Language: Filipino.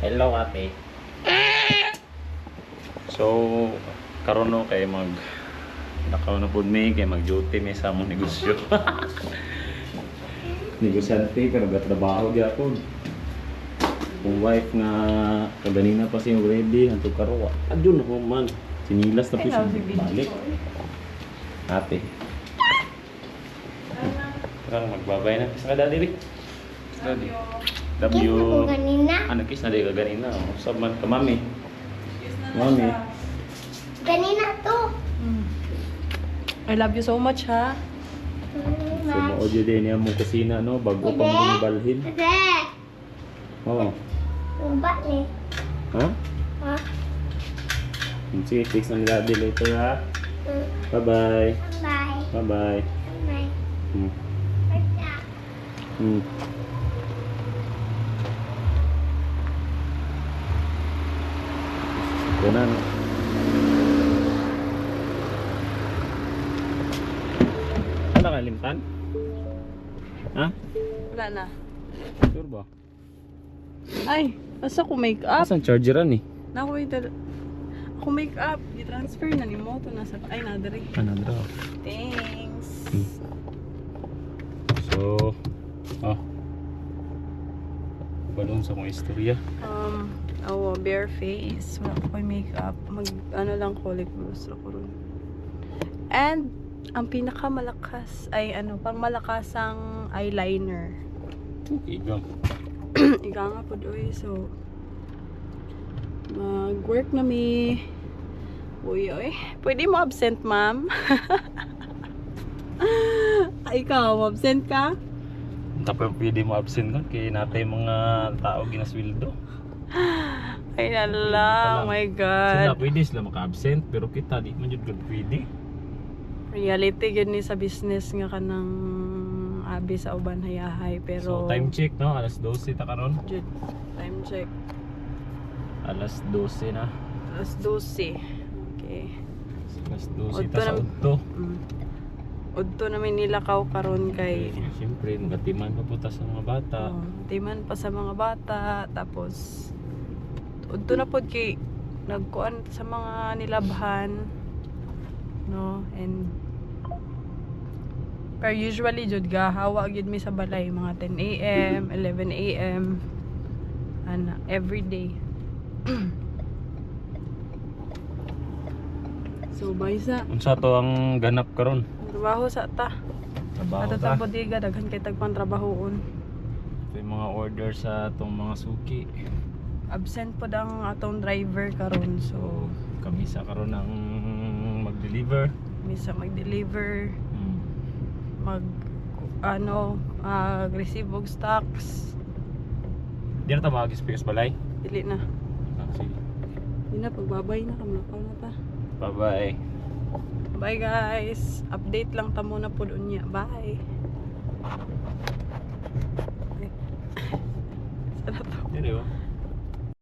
Hello, ate. So, karon no kay nakaw na pud mi kay mag-duty mi sa among negosyo. Negosyante pero gatrabaho gyapon. Kung wife nga kaganina pa siya ready hanto karo. Adun ako man. Sinilas na po siya balik. Ate. Parang magbabay na. Kisa ka daddy, Rick? Daddy. Love you. Ano kiss na di ka ganina? Usap man ka, mami. Mami. Ganina to. I love you so much, ha? So, ma-audio din niya mong kusina, no? Bago pa mo balhin. Dede. Oo. Umba ni. Ha? Ha? Sige, fix na ni daddy later, ha? Mm. Bye-bye. Bye. Bye-bye. Bye. Hmm. Bye. Hmm. Kunan. Ano ka limtan? Ha? Wala na. Sure ba? Ay, basta ko make up. Asan chargeran eh? Ako make up. I-transfer na ni mo. Ito nasa... Ay, nadari. Ano daw? Thanks. So, balon sa mga istorya. Bare face. Wala ko may makeup. Ano lang ko, like, gusto ko rin. And, ang pinakamalakas ay pang malakasang eyeliner. Igang. Iga nga po doy. So, mag-work na mi. Uy. Pwede mo absent, ma'am? Ikaw, absent ka? Tapos pwede mo absent ka kaya natay mga tao ginasweldo. Ay nala, oh my Sila God. pwede sila maka-absent pero kita di man jud pwede. Reality yun ni sa business nga kanang abi sa uban hayahay. Pero So time check no, alas 12 ta karon. Jud, time check. Alas 12 na. Alas 12. Okay. Alas 12 Udto ta sa na- udto. Udto namin nilakaw karon kay Siyempre magatiman pa puta sa mga bata. timan pa sa mga bata. Tapos udto na pod kay nagkuan sa mga nilabhan, no? And pero usually jud gahawa gyud mi sa balay mga 10 AM, 11 AM every day. So baysa Unsa to ang ganap karon? trabaho sa ta. Trabaho Ato ta. sa bodega daghan kay tagpang trabahoon. Ito yung mga order sa atong mga suki. Absent pod ang atong driver karon. So So kami sa karon ang mag-deliver. misa mag-deliver, mag receive og stocks. Di na ta mag-speakers balay. Dili na. Sige. Di na pagbabay na kamlakaw na ta. Bye-bye. Bye guys. Update lang ta muna pod unya. Bye. Sana to. Dili ba?